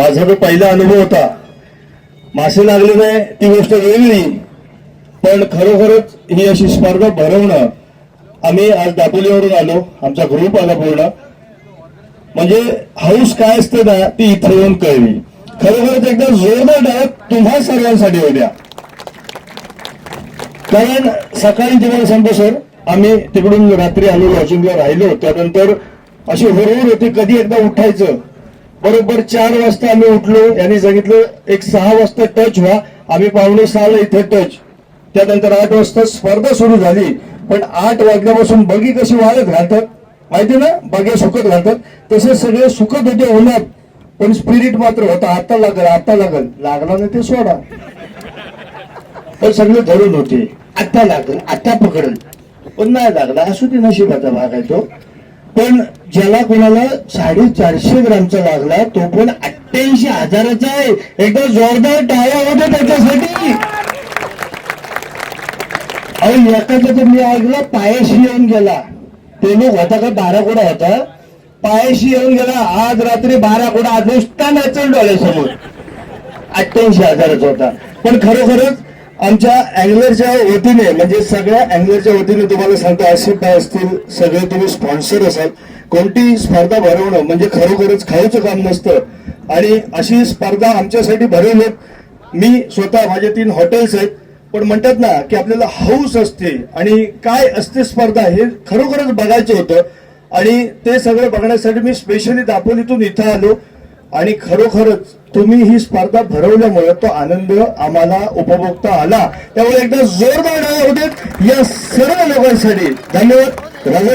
माझा जो पहिला अनुभव होता, मासे लागले नाही ती गोष्ट वेगळी, पण खरोखरच ही अशी स्पर्धा भरवणं, आम्ही आज दापोलीवरून आलो, आमचा ग्रुप आला पूर्ण, म्हणजे हाऊस काय असते ना ती इथे येऊन कळली. खरोखरच एकदा जोरदार डाव तुम्हा सर्वांसाठी होत्या. कारण सकाळी जेव्हा सांगतो सर, आम्ही तिकडून रात्री आलो, लॉजिंगला राहिलो, त्यानंतर अशी हुरहुर होती कधी एकदा उठायचं. बरोबर 4 वाजता आम्ही उठलो, यांनी सांगितलं एक 6 वाजता टच व्हा, आम्ही 5:45 इथे टच. त्यानंतर 8 वाजता स्पर्धा सुरू झाली, पण 8 वाजल्यापासून बगी कशी वाळत घालतात माहिती ना, बग्या सुकत घालतात, तसे सगळे सुकत होते उन्हात, पण स्पिरिट मात्र होता आता लागल आता लागल, लागला नाही ते सोडा, पण सगळे धरून होते आता लागल आता पकडल, पण नाही लागला, असू दे नशिबाचा भाग आहे तो. पण ज्याला कोणाला 450 ग्रामचा लागला तो पण 88,000चा आहे. एकदा जोरदार टाळ्या होत्या त्याच्यासाठी. अहो एखादा तर मी ऐकलं पायाशी येऊन गेला, ते लोक होता का 12 कोडा होता, पायाशी येऊन गेला, आज रात्री 12 कोडा, आज नुसता नाचल डोळ्यासमोर, 88,000चा होता. पण खरोखरच आमच्या अँगलरच्या वतीने, म्हणजे सगळ्या अँगलरच्या वतीने तुम्हाला सांगतो, आसिफ भाई असतील, सगळे तुम्ही स्पॉन्सर असाल, कोणती स्पर्धा भरवणं म्हणजे खरोखरच खायचं काम नसतं. आणि अशी स्पर्धा आमच्यासाठी भरवली. मी स्वतः माझे 3 हॉटेल्स आहेत, पण म्हणतात ना की आपल्याला हौस असते आणि काय असते स्पर्धा हे खरोखरच बघायचं होतं. आणि ते सगळं बघण्यासाठी मी स्पेशली दापोलीतून इथं आलो. आणि खरोखरच तुम्ही ही स्पर्धा भरवल्यामुळे तो आनंद आम्हाला उपभोगता आला. त्यामुळे एकदा जोरदार टाळ्या होते या सर्व लोकांसाठी. धन्यवाद. राजा